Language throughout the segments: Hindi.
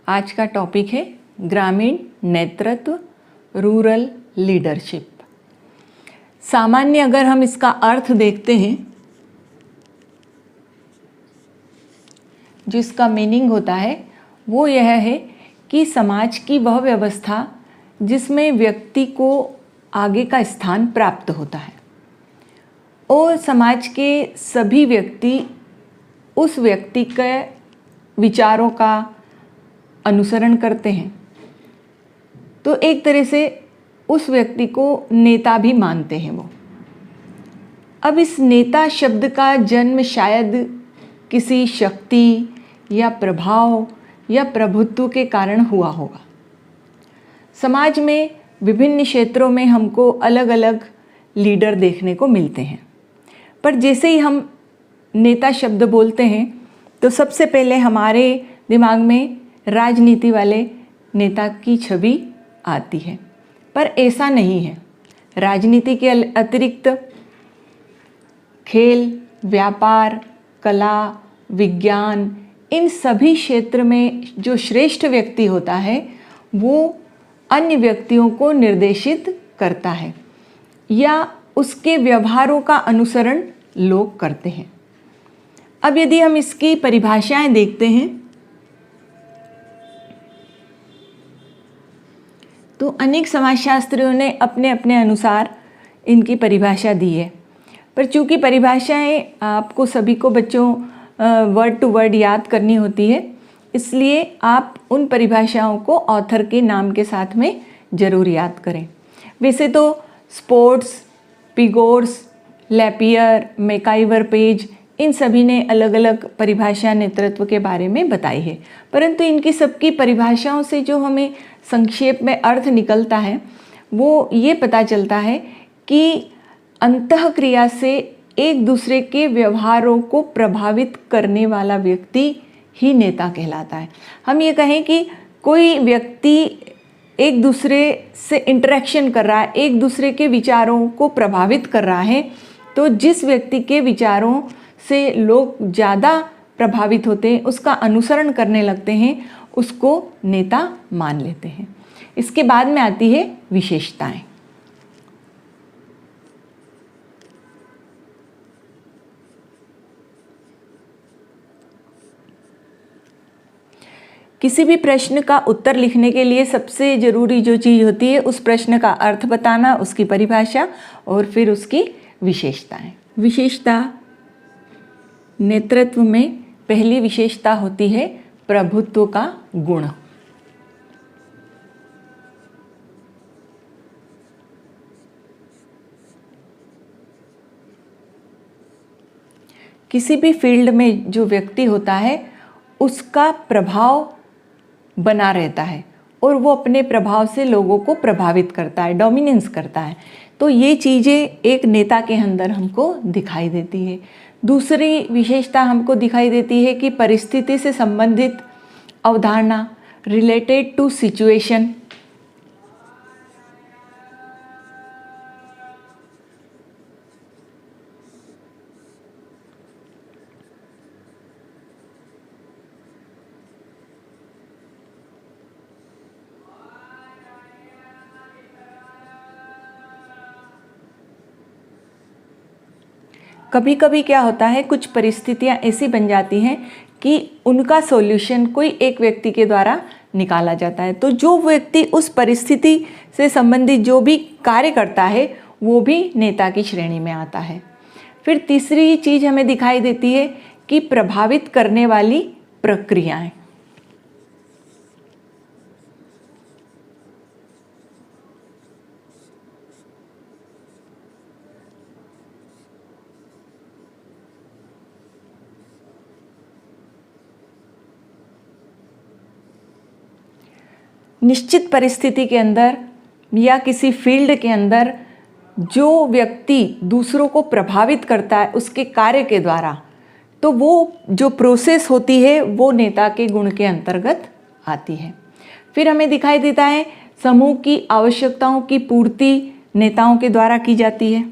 आज का टॉपिक है ग्रामीण नेतृत्व, रूरल लीडरशिप। सामान्य अगर हम इसका अर्थ देखते हैं, जो इसका मीनिंग होता है वो यह है कि समाज की वह व्यवस्था जिसमें व्यक्ति को आगे का स्थान प्राप्त होता है और समाज के सभी व्यक्ति उस व्यक्ति के विचारों का अनुसरण करते हैं, तो एक तरह से उस व्यक्ति को नेता भी मानते हैं वो। अब इस नेता शब्द का जन्म शायद किसी शक्ति या प्रभाव या प्रभुत्व के कारण हुआ होगा। समाज में विभिन्न क्षेत्रों में हमको अलग अलग लीडर देखने को मिलते हैं, पर जैसे ही हम नेता शब्द बोलते हैं तो सबसे पहले हमारे दिमाग में राजनीति वाले नेता की छवि आती है, पर ऐसा नहीं है। राजनीति के अतिरिक्त खेल, व्यापार, कला, विज्ञान, इन सभी क्षेत्र में जो श्रेष्ठ व्यक्ति होता है वो अन्य व्यक्तियों को निर्देशित करता है या उसके व्यवहारों का अनुसरण लोग करते हैं। अब यदि हम इसकी परिभाषाएं देखते हैं तो अनेक समाजशास्त्रियों ने अपने अपने अनुसार इनकी परिभाषा दी है, पर चूंकि परिभाषाएं आपको सभी को बच्चों वर्ड टू वर्ड याद करनी होती है, इसलिए आप उन परिभाषाओं को ऑथर के नाम के साथ में ज़रूर याद करें। वैसे तो स्पोर्ट्स, पिगोर्स, लैपियर, मैकाइवर पेज, इन सभी ने अलग अलग परिभाषा नेतृत्व के बारे में बताई है, परंतु इनकी सबकी परिभाषाओं से जो हमें संक्षेप में अर्थ निकलता है वो ये पता चलता है कि अंतःक्रिया से एक दूसरे के व्यवहारों को प्रभावित करने वाला व्यक्ति ही नेता कहलाता है। हम ये कहें कि कोई व्यक्ति एक दूसरे से इंटरेक्शन कर रहा है, एक दूसरे के विचारों को प्रभावित कर रहा है, तो जिस व्यक्ति के विचारों से लोग ज़्यादा प्रभावित होते हैं, उसका अनुसरण करने लगते हैं, उसको नेता मान लेते हैं। इसके बाद में आती है विशेषताएं। किसी भी प्रश्न का उत्तर लिखने के लिए सबसे ज़रूरी जो चीज़ होती है उस प्रश्न का अर्थ बताना, उसकी परिभाषा और फिर उसकी विशेषताएं। विशेषता नेतृत्व में पहली विशेषता होती है प्रभुत्व का गुण। किसी भी फील्ड में जो व्यक्ति होता है उसका प्रभाव बना रहता है और वो अपने प्रभाव से लोगों को प्रभावित करता है, डोमिनेंस करता है। तो ये चीज़ें एक नेता के अंदर हमको दिखाई देती है। दूसरी विशेषता हमको दिखाई देती है कि परिस्थिति से संबंधित अवधारणा, रिलेटेड टू सिचुएशन। कभी कभी क्या होता है, कुछ परिस्थितियां ऐसी बन जाती हैं कि उनका सॉल्यूशन कोई एक व्यक्ति के द्वारा निकाला जाता है, तो जो व्यक्ति उस परिस्थिति से संबंधित जो भी कार्य करता है वो भी नेता की श्रेणी में आता है। फिर तीसरी चीज़ हमें दिखाई देती है कि प्रभावित करने वाली प्रक्रियाएं। निश्चित परिस्थिति के अंदर या किसी फील्ड के अंदर जो व्यक्ति दूसरों को प्रभावित करता है उसके कार्य के द्वारा, तो वो जो प्रोसेस होती है वो नेता के गुण के अंतर्गत आती है। फिर हमें दिखाई देता है समूह की आवश्यकताओं की पूर्ति नेताओं के द्वारा की जाती है।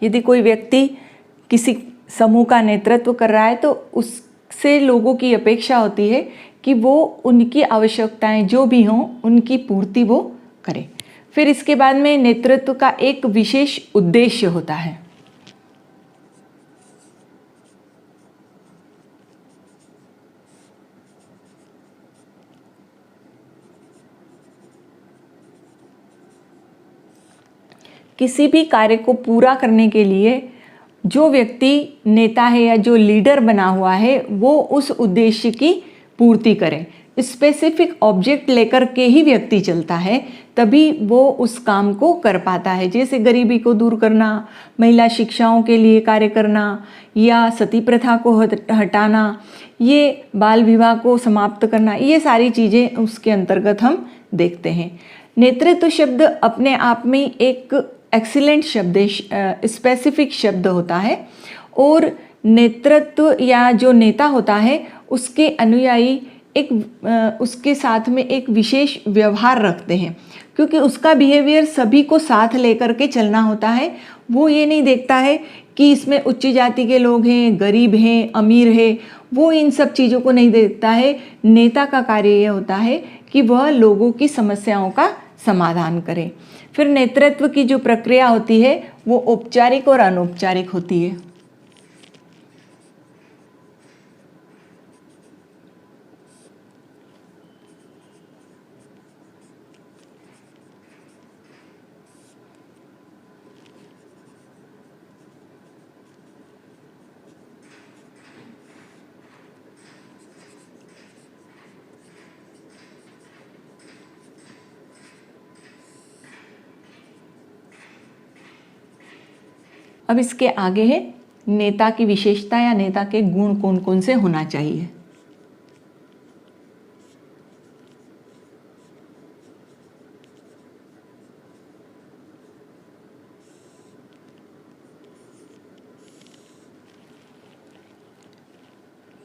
यदि कोई व्यक्ति किसी समूह का नेतृत्व कर रहा है तो उससे लोगों की अपेक्षा होती है कि वो उनकी आवश्यकताएं जो भी हों उनकी पूर्ति वो करे। फिर इसके बाद में नेतृत्व का एक विशेष उद्देश्य होता है। किसी भी कार्य को पूरा करने के लिए जो व्यक्ति नेता है या जो लीडर बना हुआ है वो उस उद्देश्य की पूर्ति करे। स्पेसिफिक ऑब्जेक्ट लेकर के ही व्यक्ति चलता है, तभी वो उस काम को कर पाता है। जैसे गरीबी को दूर करना, महिला शिक्षाओं के लिए कार्य करना, या सती प्रथा को हटाना, ये बाल विवाह को समाप्त करना, ये सारी चीज़ें उसके अंतर्गत हम देखते हैं। नेतृत्व शब्द अपने आप में एक एक्सीलेंट शब्द, स्पेसिफिक शब्द होता है, और नेतृत्व या जो नेता होता है उसके अनुयायी उसके साथ में एक विशेष व्यवहार रखते हैं, क्योंकि उसका बिहेवियर सभी को साथ लेकर के चलना होता है। वो ये नहीं देखता है कि इसमें उच्च जाति के लोग हैं, गरीब हैं, अमीर है, वो इन सब चीज़ों को नहीं देखता है। नेता का कार्य ये होता है कि वह लोगों की समस्याओं का समाधान करे। फिर नेतृत्व की जो प्रक्रिया होती है वो औपचारिक और अनौपचारिक होती है। अब इसके आगे है नेता की विशेषता या नेता के गुण कौन कौन से होना चाहिए।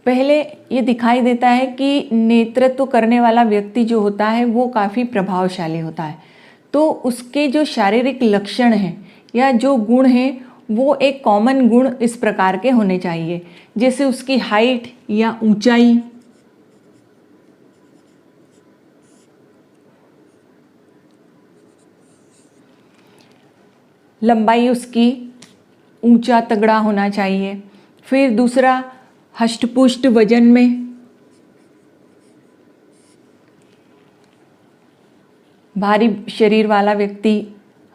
पहले ये दिखाई देता है कि नेतृत्व करने वाला व्यक्ति जो होता है वो काफ़ी प्रभावशाली होता है, तो उसके जो शारीरिक लक्षण हैं या जो गुण हैं वो एक कॉमन गुण इस प्रकार के होने चाहिए, जैसे उसकी हाइट या ऊंचाई, लंबाई उसकी ऊंचा तगड़ा होना चाहिए। फिर दूसरा, हष्टपुष्ट वजन में, भारी शरीर वाला व्यक्ति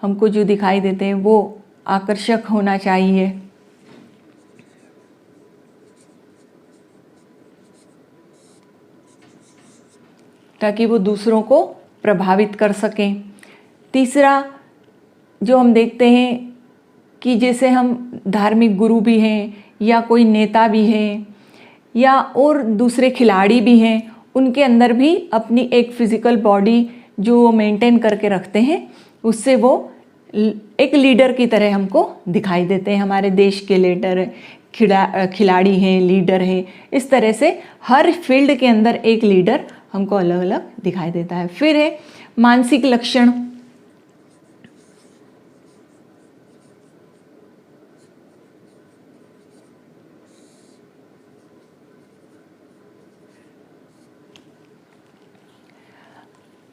हमको जो दिखाई देते हैं वो आकर्षक होना चाहिए। ताकि वो दूसरों को प्रभावित कर सकें। तीसरा जो हम देखते हैं कि जैसे हम धार्मिक गुरु भी हैं या कोई नेता भी हैं या और दूसरे खिलाड़ी भी हैं, उनके अंदर भी अपनी एक फिजिकल बॉडी जो मेंटेन करके रखते हैं, उससे वो एक लीडर की तरह हमको दिखाई देते हैं। हमारे देश के लीडर खिलाड़ी हैं, लीडर हैं, इस तरह से हर फील्ड के अंदर एक लीडर हमको अलग अलग दिखाई देता है। फिर है मानसिक लक्षण,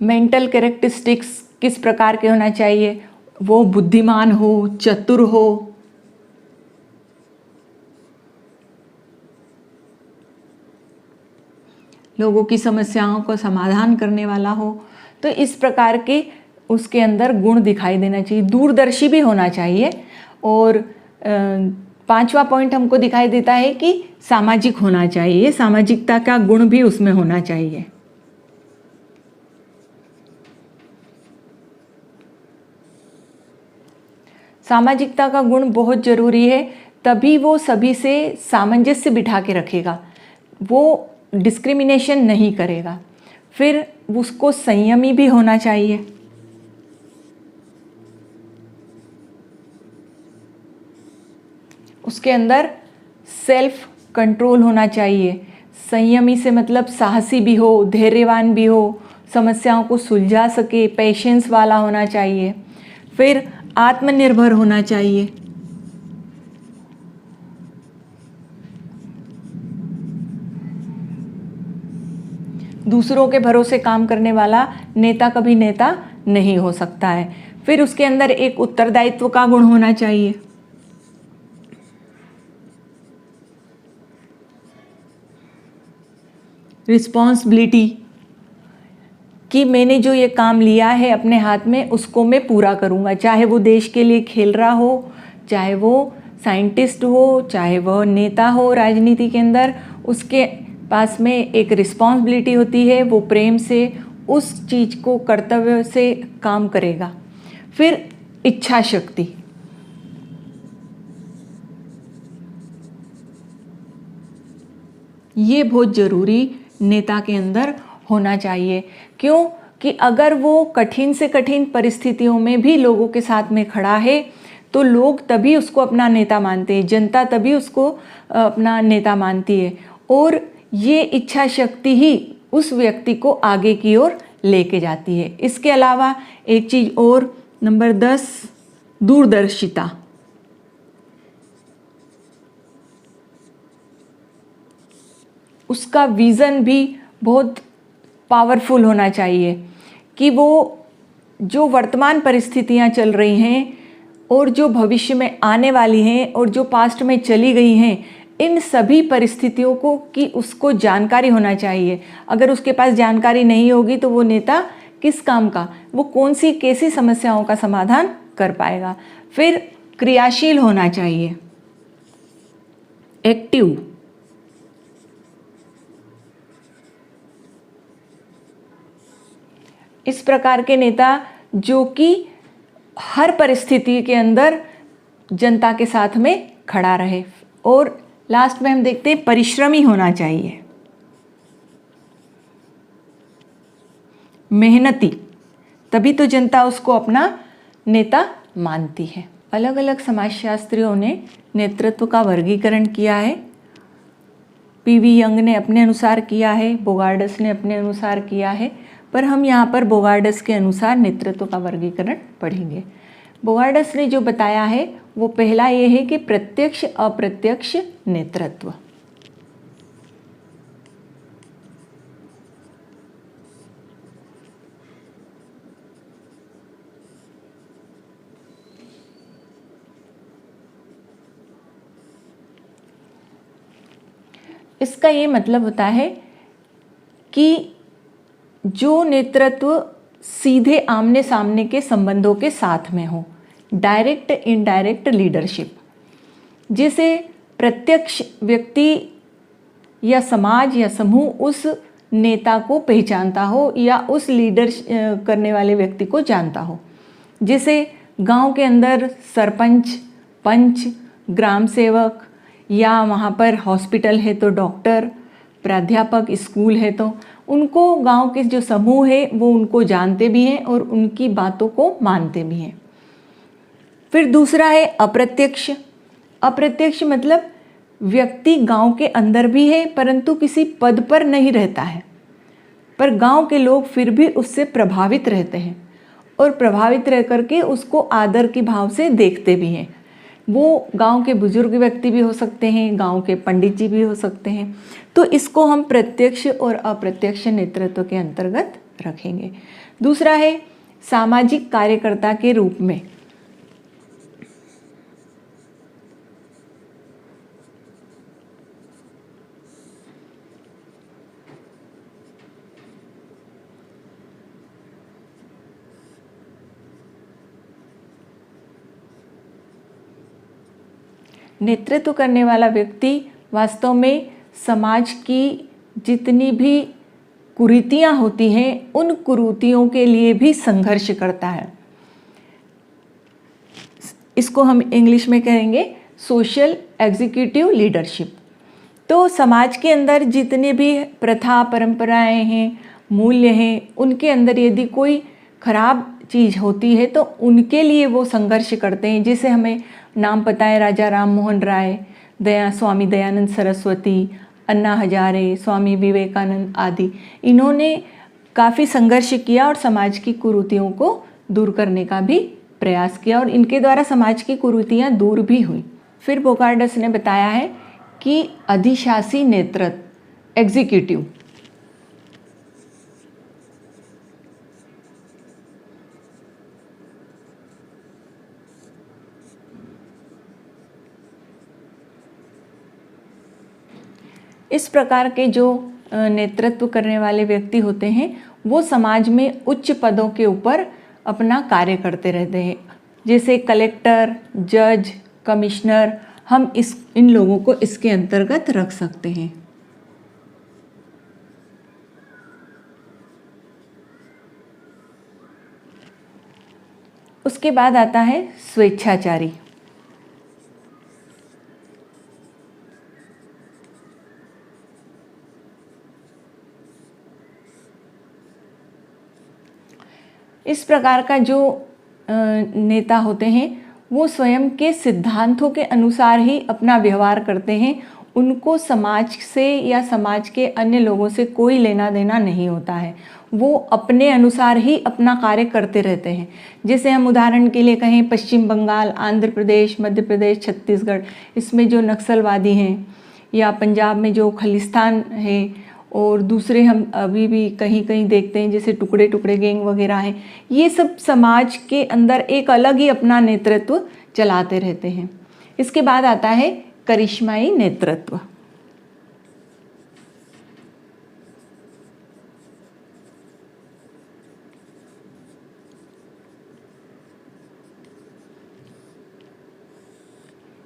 मेंटल कैरेक्टरिस्टिक्स किस प्रकार के होना चाहिए, वो बुद्धिमान हो, चतुर हो, लोगों की समस्याओं का समाधान करने वाला हो। तो इस प्रकार के उसके अंदर गुण दिखाई देना चाहिए। दूरदर्शी भी होना चाहिए। और पांचवा पॉइंट हमको दिखाई देता है कि सामाजिक होना चाहिए, सामाजिकता का गुण भी उसमें होना चाहिए। सामाजिकता का गुण बहुत जरूरी है, तभी वो सभी से सामंजस्य बिठा के रखेगा, वो डिस्क्रिमिनेशन नहीं करेगा। फिर उसको संयमी भी होना चाहिए। उसके अंदर सेल्फ कंट्रोल होना चाहिए। संयमी से मतलब साहसी भी हो, धैर्यवान भी हो, समस्याओं को सुलझा सके, पेशेंस वाला होना चाहिए। फिर आत्मनिर्भर होना चाहिए। दूसरों के भरोसे काम करने वाला नेता कभी नेता नहीं हो सकता है। फिर उसके अंदर एक उत्तरदायित्व का गुण होना चाहिए। रिस्पॉन्सिबिलिटी, कि मैंने जो ये काम लिया है अपने हाथ में उसको मैं पूरा करूँगा, चाहे वो देश के लिए खेल रहा हो, चाहे वो साइंटिस्ट हो, चाहे वह नेता हो राजनीति के अंदर, उसके पास में एक रिस्पॉन्सिबिलिटी होती है, वो प्रेम से उस चीज़ को कर्तव्य से काम करेगा। फिर इच्छा शक्ति, ये बहुत ज़रूरी नेता के अंदर होना चाहिए। क्यों कि अगर वो कठिन से कठिन परिस्थितियों में भी लोगों के साथ में खड़ा है तो लोग तभी उसको अपना नेता मानते हैं, जनता तभी उसको अपना नेता मानती है, और ये इच्छा शक्ति ही उस व्यक्ति को आगे की ओर लेके जाती है। इसके अलावा एक चीज़ और, नंबर 10, दूरदर्शिता। उसका विज़न भी बहुत पावरफुल होना चाहिए कि वो जो वर्तमान परिस्थितियां चल रही हैं और जो भविष्य में आने वाली हैं और जो पास्ट में चली गई हैं, इन सभी परिस्थितियों को कि उसको जानकारी होना चाहिए। अगर उसके पास जानकारी नहीं होगी तो वो नेता किस काम का, वो कौन सी कैसी समस्याओं का समाधान कर पाएगा। फिर क्रियाशील होना चाहिए, एक्टिव। इस प्रकार के नेता जो कि हर परिस्थिति के अंदर जनता के साथ में खड़ा रहे। और लास्ट में हम देखते हैं परिश्रमी होना चाहिए, मेहनती, तभी तो जनता उसको अपना नेता मानती है। अलग अलग समाजशास्त्रियों ने नेतृत्व का वर्गीकरण किया है। पीवी यंग ने अपने अनुसार किया है, बोगार्डस ने अपने अनुसार किया है, पर हम यहाँ पर बोगार्डस के अनुसार नेतृत्व का वर्गीकरण पढ़ेंगे। बोगार्डस ने जो बताया है वो पहला ये है कि प्रत्यक्ष अप्रत्यक्ष नेतृत्व। इसका ये मतलब होता है कि जो नेतृत्व सीधे आमने सामने के संबंधों के साथ में हो, डायरेक्ट इनडायरेक्ट लीडरशिप, जिसे प्रत्यक्ष व्यक्ति या समाज या समूह उस नेता को पहचानता हो या उस लीडर करने वाले व्यक्ति को जानता हो। जैसे गांव के अंदर सरपंच, पंच, ग्राम सेवक, या वहाँ पर हॉस्पिटल है तो डॉक्टर, प्राध्यापक, स्कूल है तो उनको गांव के जो समूह है वो उनको जानते भी हैं और उनकी बातों को मानते भी हैं। फिर दूसरा है अप्रत्यक्ष। अप्रत्यक्ष मतलब व्यक्ति गांव के अंदर भी है परंतु किसी पद पर नहीं रहता है, पर गांव के लोग फिर भी उससे प्रभावित रहते हैं और प्रभावित रह करके उसको आदर के भाव से देखते भी हैं। वो गांव के बुजुर्ग व्यक्ति भी हो सकते हैं, गांव के पंडित जी भी हो सकते हैं। तो इसको हम प्रत्यक्ष और अप्रत्यक्ष नेतृत्व के अंतर्गत रखेंगे। दूसरा है सामाजिक कार्यकर्ता के रूप में। नेतृत्व करने वाला व्यक्ति वास्तव में समाज की जितनी भी कुरीतियां होती हैं उन कुरीतियों के लिए भी संघर्ष करता है। इसको हम इंग्लिश में कहेंगे सोशल एग्जीक्यूटिव लीडरशिप। तो समाज के अंदर जितने भी प्रथा परंपराएं हैं, मूल्य हैं, उनके अंदर यदि कोई खराब चीज़ होती है तो उनके लिए वो संघर्ष करते हैं। जैसे हमें नाम पता है राजा राम मोहन राय, स्वामी दयानंद सरस्वती, अन्ना हजारे, स्वामी विवेकानंद आदि, इन्होंने काफ़ी संघर्ष किया और समाज की कुरीतियों को दूर करने का भी प्रयास किया और इनके द्वारा समाज की कुरीतियाँ दूर भी हुई। फिर बोगार्डस ने बताया है कि अधिशासी नेतृत्व, एग्जीक्यूटिव, इस प्रकार के जो नेतृत्व करने वाले व्यक्ति होते हैं वो समाज में उच्च पदों के ऊपर अपना कार्य करते रहते हैं, जैसे कलेक्टर, जज, कमिश्नर, हम इन लोगों को इसके अंतर्गत रख सकते हैं। उसके बाद आता है स्वेच्छाचारी। इस प्रकार का जो नेता होते हैं वो स्वयं के सिद्धांतों के अनुसार ही अपना व्यवहार करते हैं। उनको समाज से या समाज के अन्य लोगों से कोई लेना देना नहीं होता है, वो अपने अनुसार ही अपना कार्य करते रहते हैं। जैसे हम उदाहरण के लिए कहें पश्चिम बंगाल, आंध्र प्रदेश, मध्य प्रदेश, छत्तीसगढ़, इसमें जो नक्सलवादी हैं, या पंजाब में जो खालिस्तान है, और दूसरे हम अभी भी कहीं कहीं देखते हैं जैसे टुकड़े टुकड़े गैंग वगैरह हैं, ये सब समाज के अंदर एक अलग ही अपना नेतृत्व चलाते रहते हैं। इसके बाद आता है करिश्माई नेतृत्व।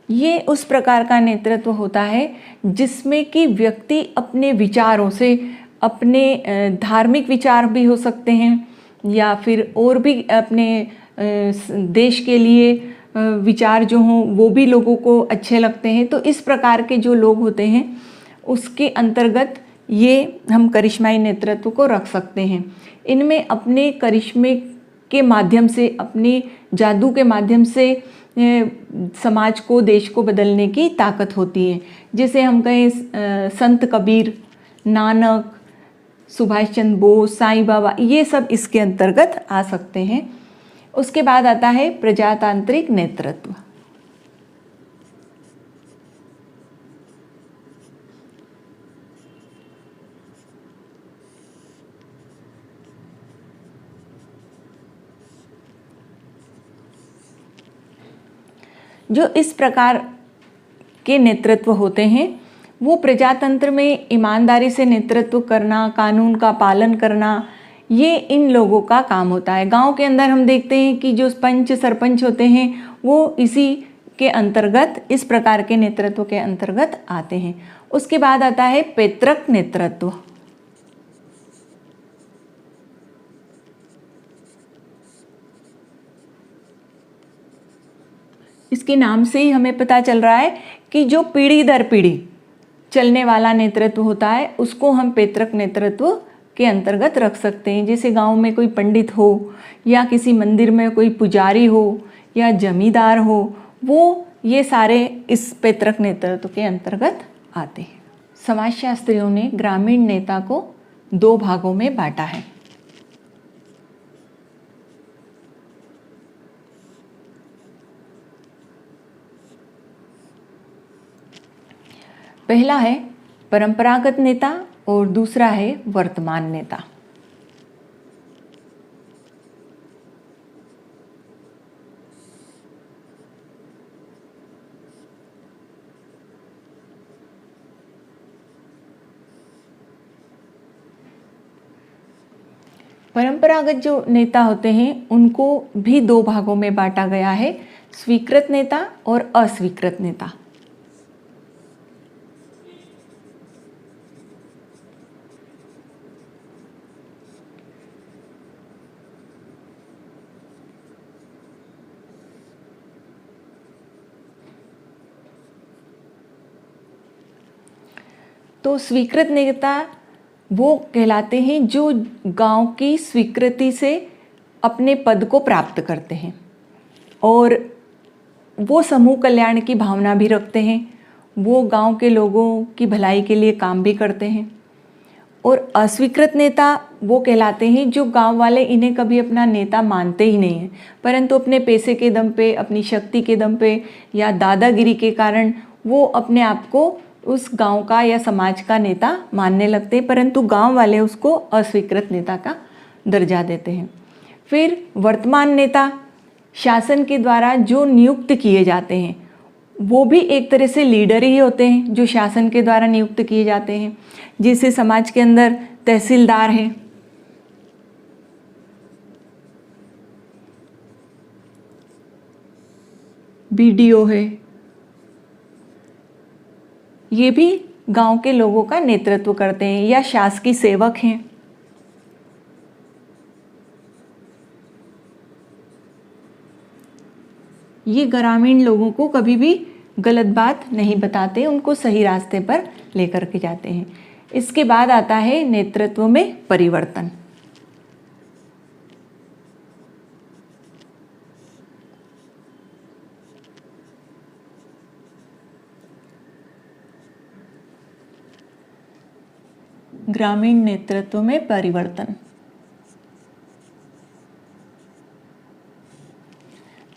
ये उस प्रकार का नेतृत्व होता है जिसमें कि व्यक्ति अपने विचारों से, अपने धार्मिक विचार भी हो सकते हैं या फिर और भी अपने देश के लिए विचार जो हों वो भी लोगों को अच्छे लगते हैं। तो इस प्रकार के जो लोग होते हैं उसके अंतर्गत ये हम करिश्माई नेतृत्व को रख सकते हैं। इनमें अपने करिश्मे के माध्यम से, अपने जादू के माध्यम से समाज को, देश को बदलने की ताकत होती है। जैसे हम कहें संत कबीर, नानक, सुभाष चंद्र बोस, साईं बाबा, ये सब इसके अंतर्गत आ सकते हैं। उसके बाद आता है प्रजातांत्रिक नेतृत्व। जो इस प्रकार के नेतृत्व होते हैं वो प्रजातंत्र में ईमानदारी से नेतृत्व करना, कानून का पालन करना, ये इन लोगों का काम होता है। गांव के अंदर हम देखते हैं कि जो पंच सरपंच होते हैं वो इसी के अंतर्गत, इस प्रकार के नेतृत्व के अंतर्गत आते हैं। उसके बाद आता है पैतृक नेतृत्व। इसके नाम से ही हमें पता चल रहा है कि जो पीढ़ी दर पीढ़ी चलने वाला नेतृत्व होता है उसको हम पैतृक नेतृत्व के अंतर्गत रख सकते हैं। जैसे गांव में कोई पंडित हो या किसी मंदिर में कोई पुजारी हो या जमींदार हो, वो ये सारे इस पैतृक नेतृत्व के अंतर्गत आते हैं। समाजशास्त्रियों ने ग्रामीण नेता को 2 भागों में बांटा है। पहला है परंपरागत नेता और दूसरा है वर्तमान नेता। परंपरागत जो नेता होते हैं उनको भी 2 भागों में बांटा गया है, स्वीकृत नेता और अस्वीकृत नेता। तो स्वीकृत नेता वो कहलाते हैं जो गांव की स्वीकृति से अपने पद को प्राप्त करते हैं और वो समूह कल्याण की भावना भी रखते हैं, वो गांव के लोगों की भलाई के लिए काम भी करते हैं। और अस्वीकृत नेता वो कहलाते हैं जो गांव वाले इन्हें कभी अपना नेता मानते ही नहीं हैं, परंतु अपने पैसे के दम पे, अपनी शक्ति के दम पे या दादागिरी के कारण वो अपने आप को उस गांव का या समाज का नेता मानने लगते हैं, परंतु गांव वाले उसको अस्वीकृत नेता का दर्जा देते हैं। फिर वर्तमान नेता शासन के द्वारा जो नियुक्त किए जाते हैं वो भी एक तरह से लीडर ही होते हैं जो शासन के द्वारा नियुक्त किए जाते हैं। जैसे समाज के अंदर तहसीलदार है, बीडीओ है, ये भी गांव के लोगों का नेतृत्व करते हैं, या शासकीय सेवक हैं। ये ग्रामीण लोगों को कभी भी गलत बात नहीं बताते, उनको सही रास्ते पर लेकर के जाते हैं। इसके बाद आता है नेतृत्व में परिवर्तन। ग्रामीण नेतृत्व में परिवर्तन।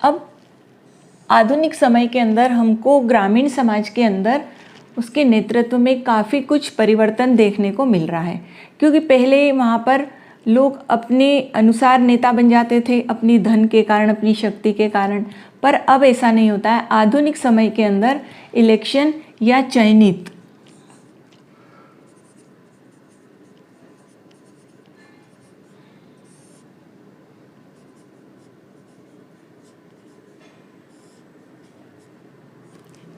अब आधुनिक समय के अंदर हमको ग्रामीण समाज के अंदर उसके नेतृत्व में काफ़ी कुछ परिवर्तन देखने को मिल रहा है, क्योंकि पहले वहाँ पर लोग अपने अनुसार नेता बन जाते थे, अपनी धन के कारण, अपनी शक्ति के कारण। पर अब ऐसा नहीं होता है। आधुनिक समय के अंदर इलेक्शन या चयनित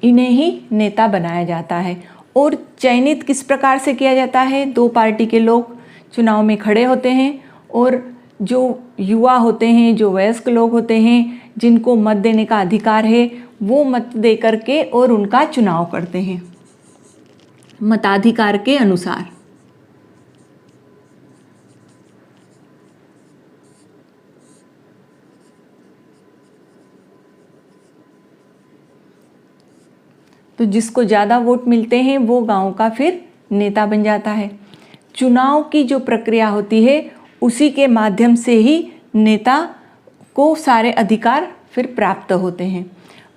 इन्हें ही नेता बनाया जाता है। और चयनित किस प्रकार से किया जाता है? दो पार्टी के लोग चुनाव में खड़े होते हैं और जो युवा होते हैं, जो वयस्क लोग होते हैं, जिनको मत देने का अधिकार है, वो मत दे करके और उनका चुनाव करते हैं मताधिकार के अनुसार। तो जिसको ज़्यादा वोट मिलते हैं वो गांव का फिर नेता बन जाता है। चुनाव की जो प्रक्रिया होती है उसी के माध्यम से ही नेता को सारे अधिकार फिर प्राप्त होते हैं।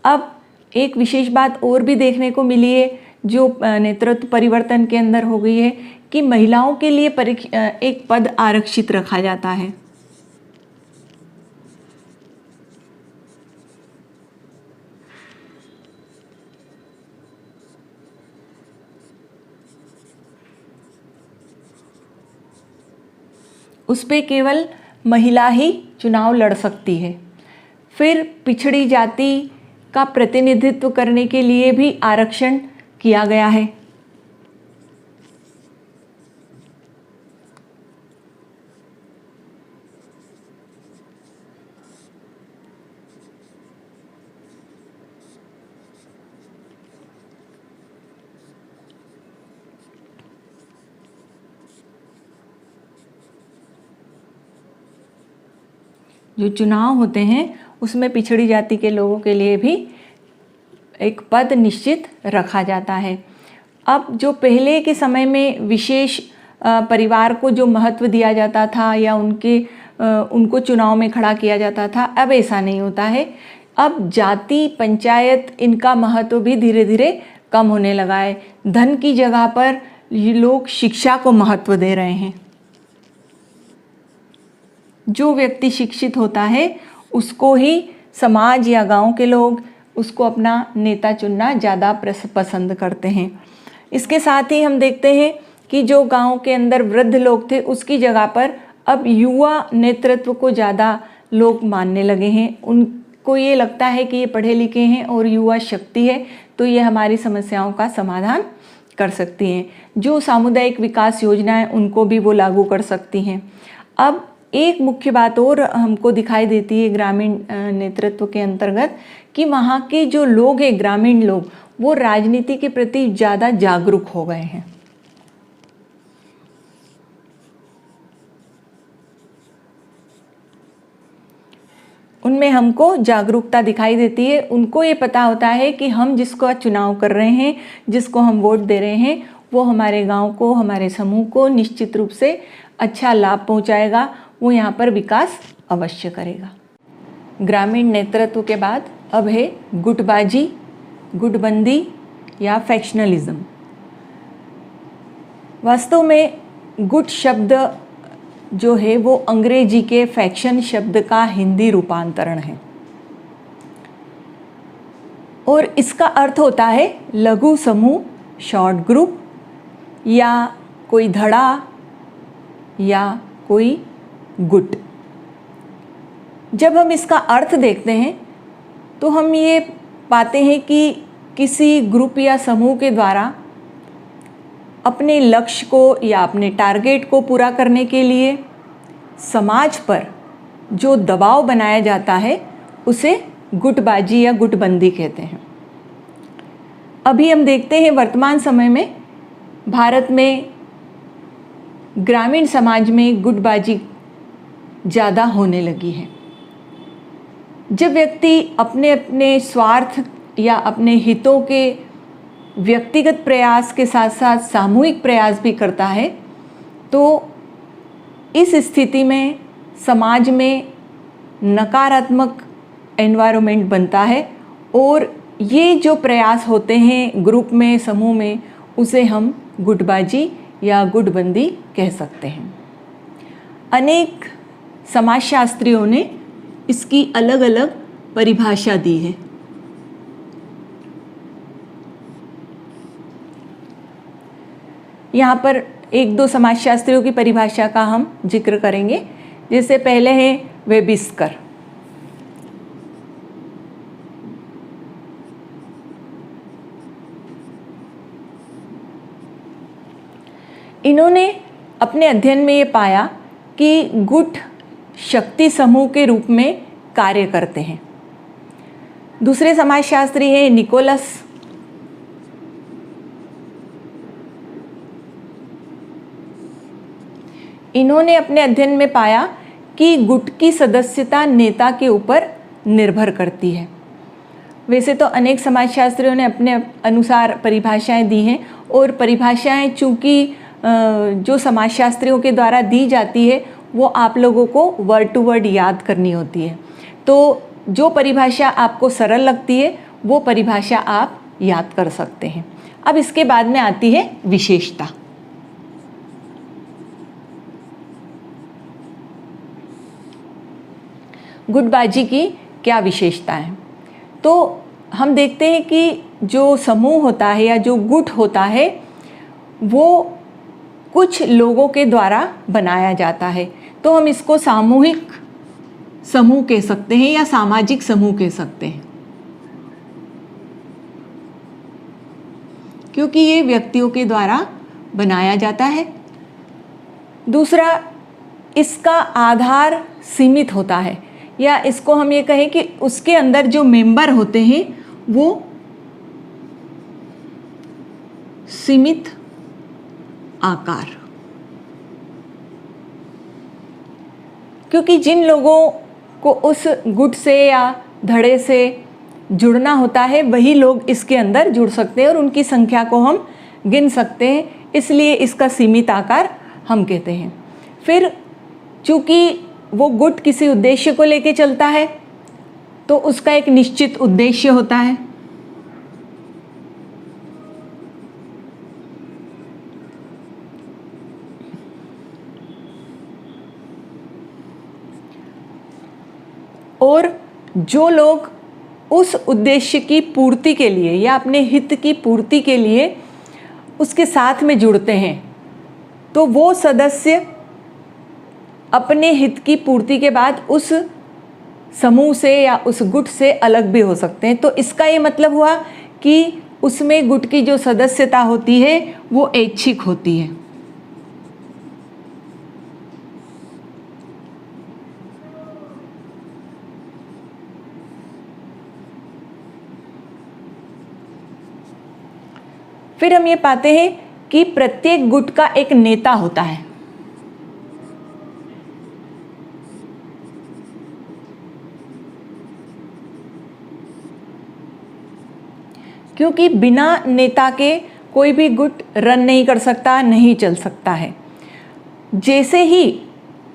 अब एक विशेष बात और भी देखने को मिली है जो नेतृत्व परिवर्तन के अंदर हो गई है कि महिलाओं के लिए एक पद आरक्षित रखा जाता है। उस पे केवल महिला ही चुनाव लड़ सकती है। फिर पिछड़ी जाति का प्रतिनिधित्व करने के लिए भी आरक्षण किया गया है। जो चुनाव होते हैं उसमें पिछड़ी जाति के लोगों के लिए भी एक पद निश्चित रखा जाता है। अब जो पहले के समय में विशेष परिवार को जो महत्व दिया जाता था या उनको चुनाव में खड़ा किया जाता था, अब ऐसा नहीं होता है। अब जाति, पंचायत, इनका महत्व भी धीरे धीरे कम होने लगा है। धन की जगह पर ये लोग शिक्षा को महत्व दे रहे हैं। जो व्यक्ति शिक्षित होता है उसको ही समाज या गांव के लोग उसको अपना नेता चुनना ज़्यादा पसंद करते हैं। इसके साथ ही हम देखते हैं कि जो गांव के अंदर वृद्ध लोग थे उसकी जगह पर अब युवा नेतृत्व को ज़्यादा लोग मानने लगे हैं। उनको ये लगता है कि ये पढ़े लिखे हैं और युवा शक्ति है, तो ये हमारी समस्याओं का समाधान कर सकती हैं। जो सामुदायिक विकास योजनाएं उनको भी वो लागू कर सकती हैं। अब एक मुख्य बात और हमको दिखाई देती है ग्रामीण नेतृत्व के अंतर्गत कि वहाँ के जो लोग हैं, ग्रामीण लोग, वो राजनीति के प्रति ज़्यादा जागरूक हो गए हैं। उनमें हमको जागरूकता दिखाई देती है। उनको ये पता होता है कि हम जिसको चुनाव कर रहे हैं, जिसको हम वोट दे रहे हैं, वो हमारे गांव को, हमारे समूह को निश्चित रूप से अच्छा लाभ पहुंचाएगा, वो यहाँ पर विकास अवश्य करेगा। ग्रामीण नेतृत्व के बाद अब है गुटबाजी, गुटबंदी या फैक्शनलिज्म। वास्तव में गुट शब्द जो है वो अंग्रेजी के फैक्शन शब्द का हिंदी रूपांतरण है। और इसका अर्थ होता है लघु समूह, शॉर्ट ग्रुप, या कोई धड़ा या कोई गुट। जब हम इसका अर्थ देखते हैं तो हम ये पाते हैं कि किसी ग्रुप या समूह के द्वारा अपने लक्ष्य को या अपने टारगेट को पूरा करने के लिए समाज पर जो दबाव बनाया जाता है उसे गुटबाजी या गुटबंदी कहते हैं। अभी हम देखते हैं वर्तमान समय में भारत में ग्रामीण समाज में गुटबाजी ज़्यादा होने लगी है। जब व्यक्ति अपने अपने स्वार्थ या अपने हितों के व्यक्तिगत प्रयास के साथ साथ सामूहिक प्रयास भी करता है तो इस स्थिति में समाज में नकारात्मक एनवायरनमेंट बनता है और ये जो प्रयास होते हैं ग्रुप में, समूह में, उसे हम गुटबाजी या गुटबंदी कह सकते हैं। अनेक समाजशास्त्रियों ने इसकी अलग अलग परिभाषा दी है। यहाँ पर एक दो समाजशास्त्रियों की परिभाषा का हम जिक्र करेंगे। जैसे पहले है वेबिस्कर। इन्होंने अपने अध्ययन में ये पाया कि गुट शक्ति समूह के रूप में कार्य करते हैं। दूसरे समाजशास्त्री हैं निकोलस। इन्होंने अपने अध्ययन में पाया कि गुट की सदस्यता नेता के ऊपर निर्भर करती है। वैसे तो अनेक समाजशास्त्रियों ने अपने अनुसार परिभाषाएं दी हैं और परिभाषाएं चूँकि जो समाजशास्त्रियों के द्वारा दी जाती है वो आप लोगों को वर्ड टू वर्ड याद करनी होती है। तो जो परिभाषा आपको सरल लगती है वो परिभाषा आप याद कर सकते हैं। अब इसके बाद में आती है विशेषता। गुटबाजी की क्या विशेषता है? तो हम देखते हैं कि जो समूह होता है या जो गुट होता है वो कुछ लोगों के द्वारा बनाया जाता है। तो हम इसको सामूहिक समूह कह सकते हैं या सामाजिक समूह कह सकते हैं, क्योंकि ये व्यक्तियों के द्वारा बनाया जाता है। दूसरा, इसका आधार सीमित होता है, या इसको हम ये कहें कि उसके अंदर जो मेंबर होते हैं वो सीमित आकार, क्योंकि जिन लोगों को उस गुट से या धड़े से जुड़ना होता है वही लोग इसके अंदर जुड़ सकते हैं और उनकी संख्या को हम गिन सकते हैं, इसलिए इसका सीमित आकार हम कहते हैं। फिर चूँकि वो गुट किसी उद्देश्य को लेके चलता है तो उसका एक निश्चित उद्देश्य होता है। और जो लोग उस उद्देश्य की पूर्ति के लिए या अपने हित की पूर्ति के लिए उसके साथ में जुड़ते हैं तो वो सदस्य अपने हित की पूर्ति के बाद उस समूह से या उस गुट से अलग भी हो सकते हैं। तो इसका ये मतलब हुआ कि उसमें गुट की जो सदस्यता होती है वो ऐच्छिक होती है। फिर हम ये पाते हैं कि प्रत्येक गुट का एक नेता होता है। क्योंकि बिना नेता के कोई भी गुट रन नहीं कर सकता, नहीं चल सकता है। जैसे ही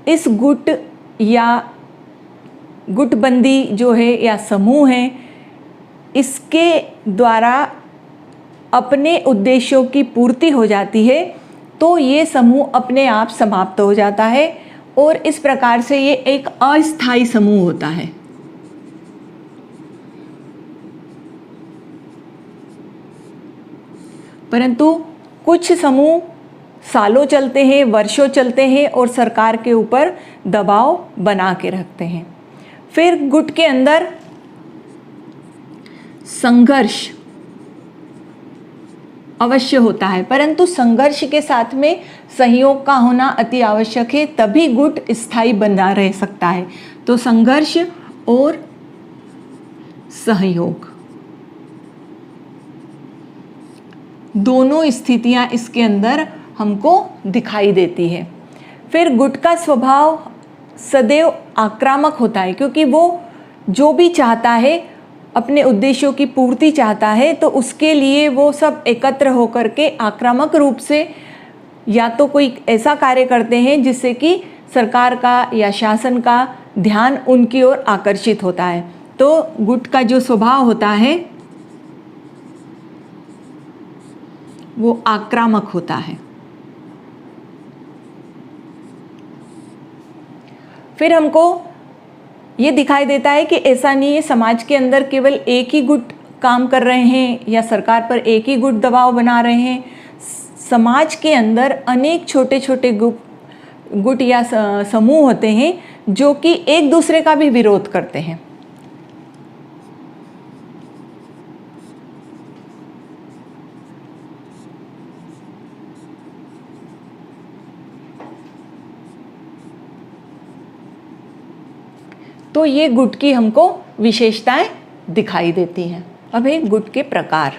इस गुट या गुटबंदी जो है या समूह है इसके द्वारा अपने उद्देश्यों की पूर्ति हो जाती है तो ये समूह अपने आप समाप्त हो जाता है और इस प्रकार से ये एक अस्थायी समूह होता है। परंतु कुछ समूह सालों चलते हैं, वर्षों चलते हैं और सरकार के ऊपर दबाव बना के रखते हैं। फिर गुट के अंदर संघर्ष अवश्य होता है, परंतु संघर्ष के साथ में सहयोग का होना अति आवश्यक है, तभी गुट स्थायी बना रह सकता है। तो संघर्ष और सहयोग दोनों स्थितियां इसके अंदर हमको दिखाई देती है। फिर गुट का स्वभाव सदैव आक्रामक होता है, क्योंकि वो जो भी चाहता है, अपने उद्देश्यों की पूर्ति चाहता है, तो उसके लिए वो सब एकत्र होकर के आक्रामक रूप से या तो कोई ऐसा कार्य करते हैं जिससे कि सरकार का या शासन का ध्यान उनकी ओर आकर्षित होता है। तो गुट का जो स्वभाव होता है वो आक्रामक होता है। फिर हमको ये दिखाई देता है कि ऐसा नहीं है समाज के अंदर केवल एक ही गुट काम कर रहे हैं या सरकार पर एक ही गुट दबाव बना रहे हैं। समाज के अंदर अनेक छोटे छोटे गुट या समूह होते हैं जो कि एक दूसरे का भी विरोध करते हैं। तो ये गुट की हमको विशेषताएं दिखाई देती हैं। अब है गुट के प्रकार।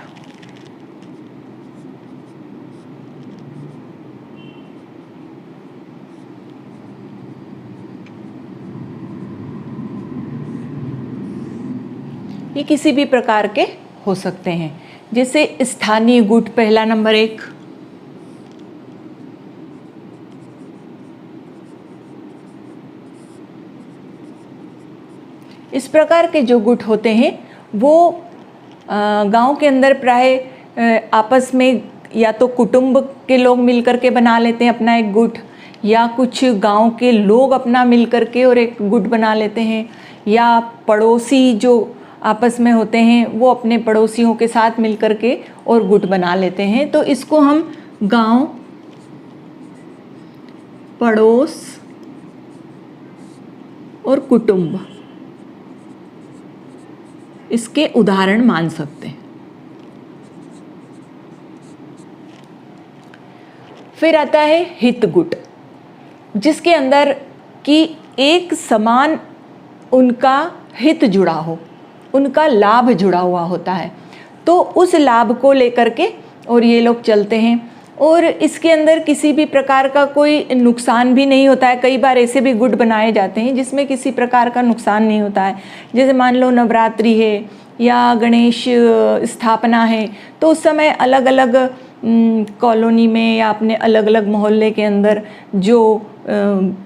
ये किसी भी प्रकार के हो सकते हैं, जैसे स्थानीय गुट पहला नंबर 1, इस प्रकार के जो गुट होते हैं वो गांव के अंदर प्राय आपस में या तो कुटुंब के लोग मिलकर के बना लेते हैं अपना एक गुट, या कुछ गांव के लोग अपना मिलकर के और एक गुट बना लेते हैं, या पड़ोसी जो आपस में होते हैं वो अपने पड़ोसियों के साथ मिलकर के और गुट बना लेते हैं। तो इसको हम गांव, पड़ोस और कुटुंब इसके उदाहरण मान सकते हैं। फिर आता है हित गुट, जिसके अंदर कि एक समान उनका हित जुड़ा हो, उनका लाभ जुड़ा हुआ होता है, तो उस लाभ को लेकर के और ये लोग चलते हैं, और इसके अंदर किसी भी प्रकार का कोई नुकसान भी नहीं होता है। कई बार ऐसे भी गुट बनाए जाते हैं जिसमें किसी प्रकार का नुकसान नहीं होता है, जैसे मान लो नवरात्रि है या गणेश स्थापना है, तो उस समय अलग अलग कॉलोनी में या अपने अलग अलग मोहल्ले के अंदर जो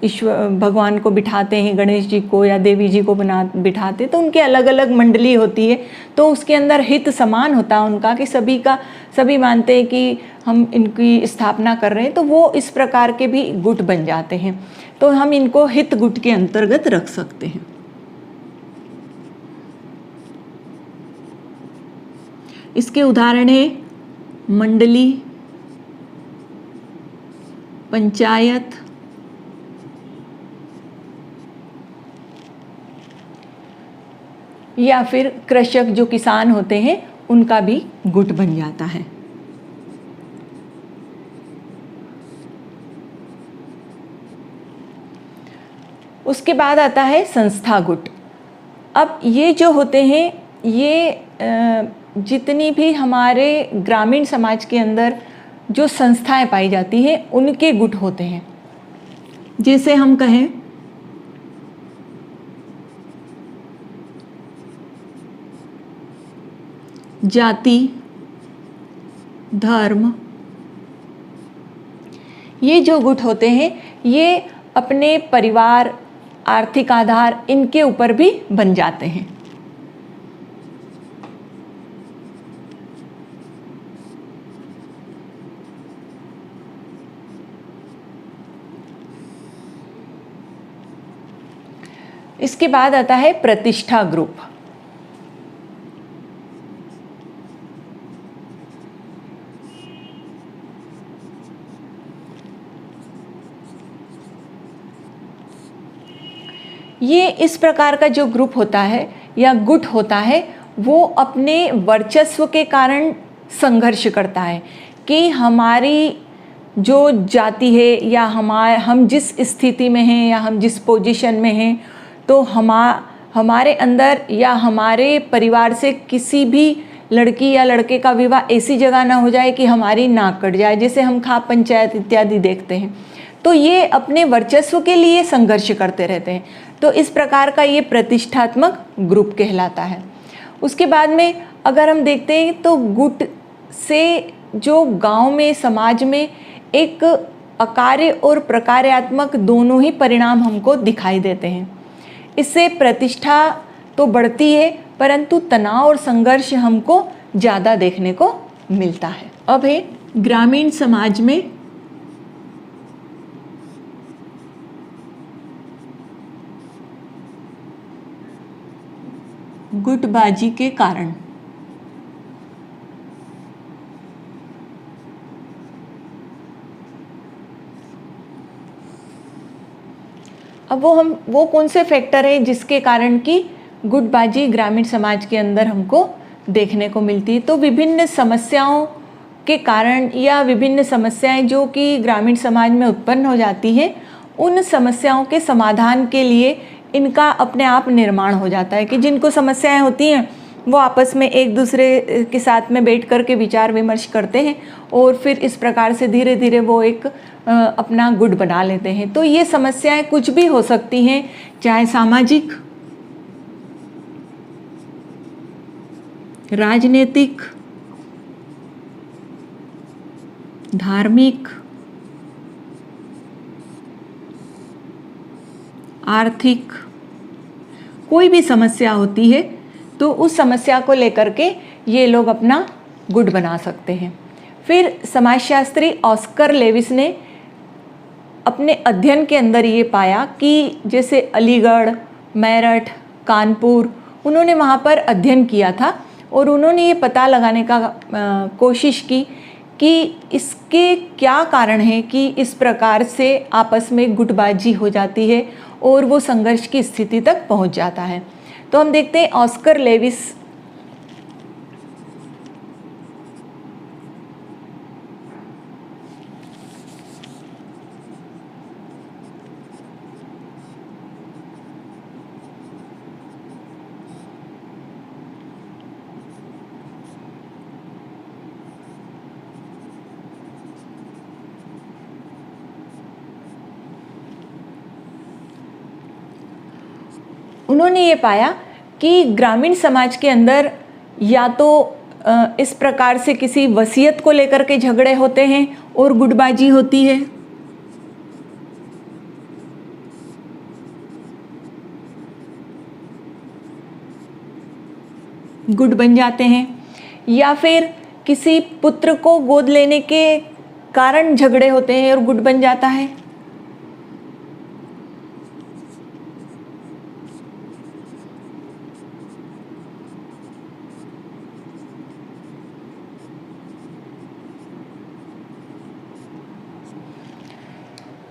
ईश्वर भगवान को बिठाते हैं, गणेश जी को या देवी जी को बिठाते, तो उनके अलग अलग मंडली होती है, तो उसके अंदर हित समान होता है उनका, कि सभी मानते हैं कि हम इनकी स्थापना कर रहे हैं, तो वो इस प्रकार के भी गुट बन जाते हैं। तो हम इनको हित गुट के अंतर्गत रख सकते हैं। इसके उदाहरण है मंडली, पंचायत, या फिर कृषक जो किसान होते हैं उनका भी गुट बन जाता है। उसके बाद आता है संस्था गुट। अब ये जो होते हैं, ये जितनी भी हमारे ग्रामीण समाज के अंदर जो संस्थाएं पाई जाती हैं उनके गुट होते हैं। जैसे हम कहें जाति, धर्म, ये जो गुट होते हैं ये अपने परिवार, आर्थिक आधार, इनके ऊपर भी बन जाते हैं। इसके बाद आता है प्रतिष्ठा ग्रुप। ये इस प्रकार का जो ग्रुप होता है या गुट होता है वो अपने वर्चस्व के कारण संघर्ष करता है कि हमारी जो जाति है या हम जिस स्थिति में हैं या हम जिस पोजीशन में हैं, तो हमारे अंदर या हमारे परिवार से किसी भी लड़की या लड़के का विवाह ऐसी जगह ना हो जाए कि हमारी नाक कट जाए, जैसे हम खाप पंचायत इत्यादि देखते हैं। तो ये अपने वर्चस्व के लिए संघर्ष करते रहते हैं। तो इस प्रकार का ये प्रतिष्ठात्मक ग्रुप कहलाता है। उसके बाद में अगर हम देखते हैं तो गुट से जो गांव में, समाज में एक अकार्य और प्रकार्यात्मक दोनों ही परिणाम हमको दिखाई देते हैं। इससे प्रतिष्ठा तो बढ़ती है परंतु तनाव और संघर्ष हमको ज़्यादा देखने को मिलता है। अब है ग्रामीण समाज में गुटबाजी के कारण। अब वो कौन से फैक्टर है जिसके कारण कि गुटबाजी ग्रामीण समाज के अंदर हमको देखने को मिलती है। तो विभिन्न समस्याओं के कारण या विभिन्न समस्याएं जो कि ग्रामीण समाज में उत्पन्न हो जाती हैं, उन समस्याओं के समाधान के लिए इनका अपने आप निर्माण हो जाता है कि जिनको समस्याएं होती हैं वो आपस में एक दूसरे के साथ में बैठ कर के विचार विमर्श करते हैं और फिर इस प्रकार से धीरे धीरे वो एक अपना गुट बना लेते हैं। तो ये समस्याएं कुछ भी हो सकती हैं, चाहे सामाजिक, राजनीतिक, धार्मिक, आर्थिक, कोई भी समस्या होती है तो उस समस्या को लेकर के ये लोग अपना गुट बना सकते हैं। फिर समाजशास्त्री ऑस्कर लेविस ने अपने अध्ययन के अंदर ये पाया कि जैसे अलीगढ़, मेरठ, कानपुर, उन्होंने वहाँ पर अध्ययन किया था और उन्होंने ये पता लगाने का कोशिश की कि इसके क्या कारण है कि इस प्रकार से आपस में गुटबाजी हो जाती है और वो संघर्ष की स्थिति तक पहुंच जाता है। तो हम देखते हैं ऑस्कर लेविस उन्होंने ये पाया कि ग्रामीण समाज के अंदर या तो इस प्रकार से किसी वसीयत को लेकर के झगड़े होते हैं और गुटबाजी होती है, गुट बन जाते हैं, या फिर किसी पुत्र को गोद लेने के कारण झगड़े होते हैं और गुट बन जाता है।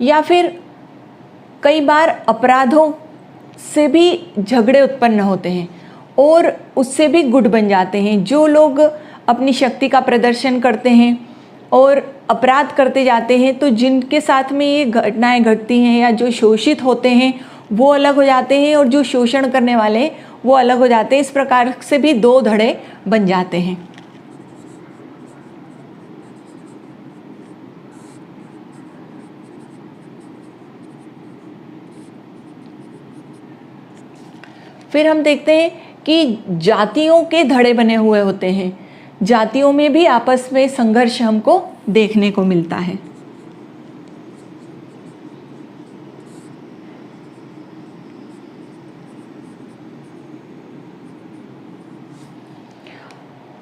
या फिर कई बार अपराधों से भी झगड़े उत्पन्न होते हैं और उससे भी गुट बन जाते हैं। जो लोग अपनी शक्ति का प्रदर्शन करते हैं और अपराध करते जाते हैं, तो जिनके साथ में ये घटनाएं घटती हैं या जो शोषित होते हैं वो अलग हो जाते हैं और जो शोषण करने वाले हैं वो अलग हो जाते हैं। इस प्रकार से भी दो धड़े बन जाते हैं। फिर हम देखते हैं कि जातियों के धड़े बने हुए होते हैं। जातियों में भी आपस में संघर्ष हमको देखने को मिलता है।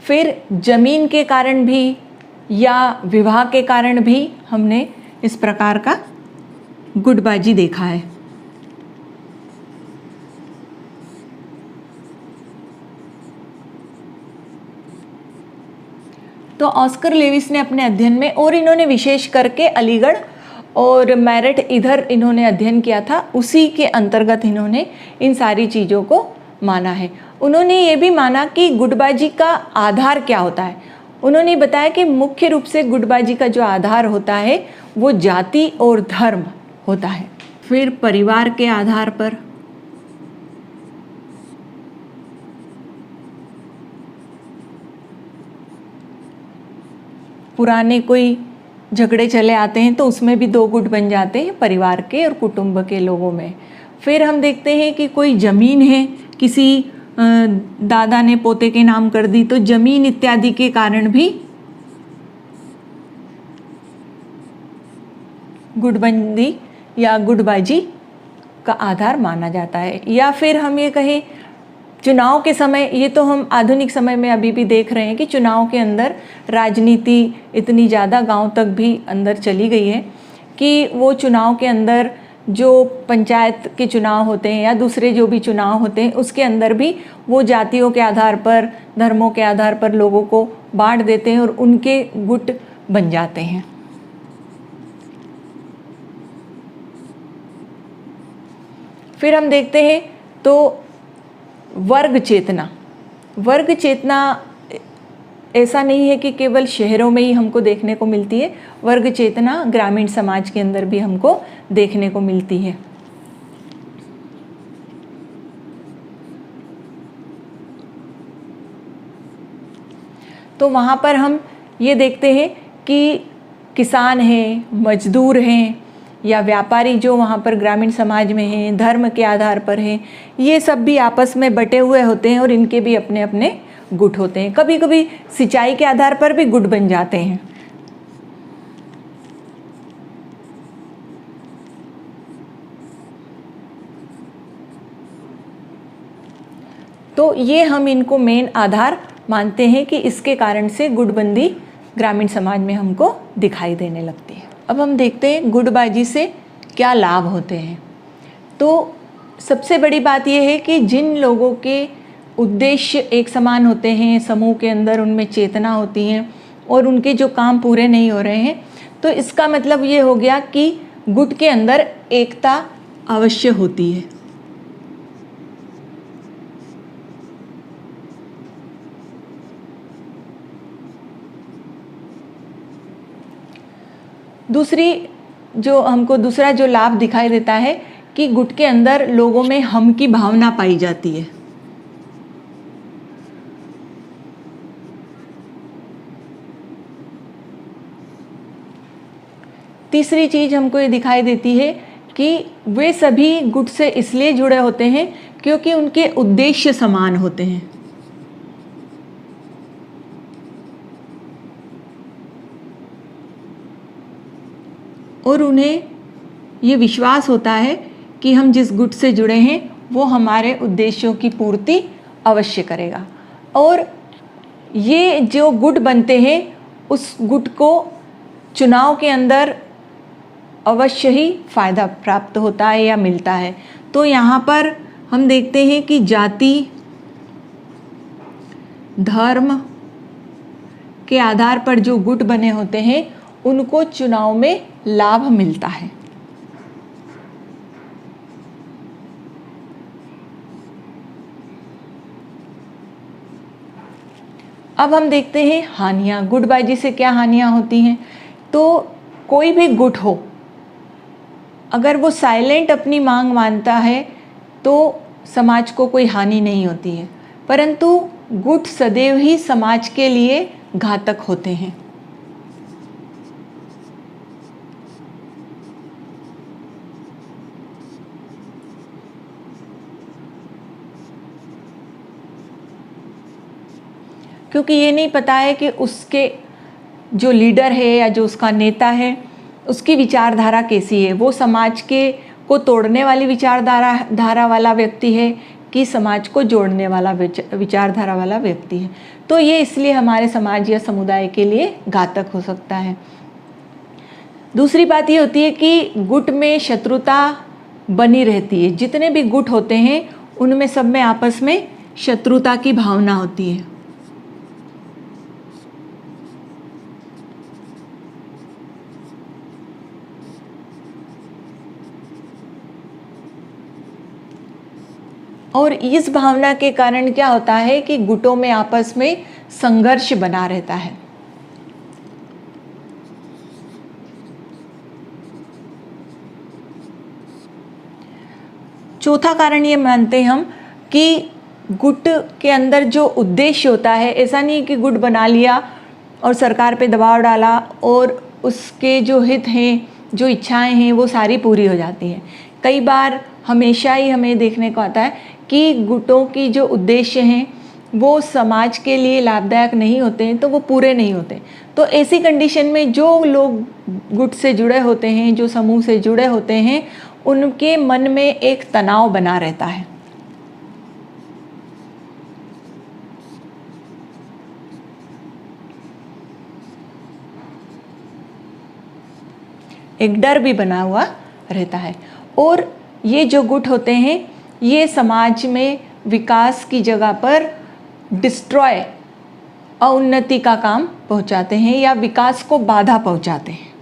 फिर जमीन के कारण भी या विवाह के कारण भी हमने इस प्रकार का गुटबाजी देखा है। तो ऑस्कर लेविस ने अपने अध्ययन में, और इन्होंने विशेष करके अलीगढ़ और मेरिट इधर इन्होंने अध्ययन किया था, उसी के अंतर्गत इन्होंने इन सारी चीज़ों को माना है। उन्होंने ये भी माना कि गुटबाजी का आधार क्या होता है। उन्होंने बताया कि मुख्य रूप से गुटबाजी का जो आधार होता है वो जाति और धर्म होता है। फिर परिवार के आधार पर, पुराने कोई झगड़े चले आते हैं तो उसमें भी दो गुट बन जाते हैं, परिवार के और कुटुंब के लोगों में। फिर हम देखते हैं कि कोई ज़मीन है, किसी दादा ने पोते के नाम कर दी, तो ज़मीन इत्यादि के कारण भी गुटबंदी या गुटबाजी का आधार माना जाता है। या फिर हम ये कहें चुनाव के समय, ये तो हम आधुनिक समय में अभी भी देख रहे हैं कि चुनाव के अंदर राजनीति इतनी ज़्यादा गांव तक भी अंदर चली गई है कि वो चुनाव के अंदर जो पंचायत के चुनाव होते हैं या दूसरे जो भी चुनाव होते हैं उसके अंदर भी वो जातियों के आधार पर, धर्मों के आधार पर लोगों को बांट देते हैं और उनके गुट बन जाते हैं। फिर हम देखते हैं तो वर्ग चेतना। वर्ग चेतना ऐसा नहीं है कि केवल शहरों में ही हमको देखने को मिलती है, वर्ग चेतना ग्रामीण समाज के अंदर भी हमको देखने को मिलती है। तो वहाँ पर हम ये देखते हैं कि किसान हैं, मजदूर हैं या व्यापारी जो वहाँ पर ग्रामीण समाज में हैं, धर्म के आधार पर हैं, ये सब भी आपस में बटे हुए होते हैं और इनके भी अपने अपने गुट होते हैं। कभी कभी सिंचाई के आधार पर भी गुट बन जाते हैं। तो ये हम इनको मेन आधार मानते हैं कि इसके कारण से गुटबंदी ग्रामीण समाज में हमको दिखाई देने लगती है। अब हम देखते हैं गुटबाजी से क्या लाभ होते हैं। तो सबसे बड़ी बात यह है कि जिन लोगों के उद्देश्य एक समान होते हैं, समूह के अंदर उनमें चेतना होती है और उनके जो काम पूरे नहीं हो रहे हैं, तो इसका मतलब ये हो गया कि गुट के अंदर एकता अवश्य होती है। दूसरा जो लाभ दिखाई देता है कि गुट के अंदर लोगों में हम की भावना पाई जाती है। तीसरी चीज हमको ये दिखाई देती है कि वे सभी गुट से इसलिए जुड़े होते हैं क्योंकि उनके उद्देश्य समान होते हैं। और उन्हें ये विश्वास होता है कि हम जिस गुट से जुड़े हैं वो हमारे उद्देश्यों की पूर्ति अवश्य करेगा। और ये जो गुट बनते हैं उस गुट को चुनाव के अंदर अवश्य ही फायदा प्राप्त होता है या मिलता है। तो यहाँ पर हम देखते हैं कि जाति, धर्म के आधार पर जो गुट बने होते हैं उनको चुनाव में लाभ मिलता है। अब हम देखते हैं हानियां। गुटबाजी से क्या हानियां होती हैं। तो कोई भी गुट हो, अगर वो साइलेंट अपनी मांग मानता है तो समाज को कोई हानि नहीं होती है, परंतु गुट सदैव ही समाज के लिए घातक होते हैं। क्योंकि ये नहीं पता है कि उसके जो लीडर है या जो उसका नेता है उसकी विचारधारा कैसी है, वो समाज के को तोड़ने वाली विचारधारा वाला व्यक्ति है कि समाज को जोड़ने वाला विचारधारा वाला व्यक्ति है। तो ये इसलिए हमारे समाज या समुदाय के लिए घातक हो सकता है। दूसरी बात ये होती है कि गुट में शत्रुता बनी रहती है। जितने भी गुट होते हैं उनमें सब में आपस में शत्रुता की भावना होती है। और इस भावना के कारण क्या होता है कि गुटों में आपस में संघर्ष बना रहता है। चौथा कारण ये मानते हैं हम कि गुट के अंदर जो उद्देश्य होता है, ऐसा नहीं कि गुट बना लिया और सरकार पे दबाव डाला और उसके जो हित हैं, जो इच्छाएं हैं, वो सारी पूरी हो जाती हैं। कई बार हमेशा ही हमें देखने को आता है कि गुटों की जो उद्देश्य हैं वो समाज के लिए लाभदायक नहीं होते हैं, तो वो पूरे नहीं होते। तो ऐसी कंडीशन में जो लोग गुट से जुड़े होते हैं, जो समूह से जुड़े होते हैं, उनके मन में एक तनाव बना रहता है। एक डर भी बना हुआ रहता है। और ये जो गुट होते हैं ये समाज में विकास की जगह पर डिस्ट्रॉय, अउन्नति का काम पहुंचाते हैं या विकास को बाधा पहुंचाते हैं।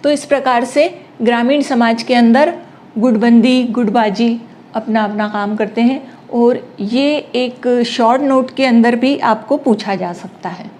तो इस प्रकार से ग्रामीण समाज के अंदर गुटबंदी, गुटबाजी अपना अपना काम करते हैं और ये एक शॉर्ट नोट के अंदर भी आपको पूछा जा सकता है।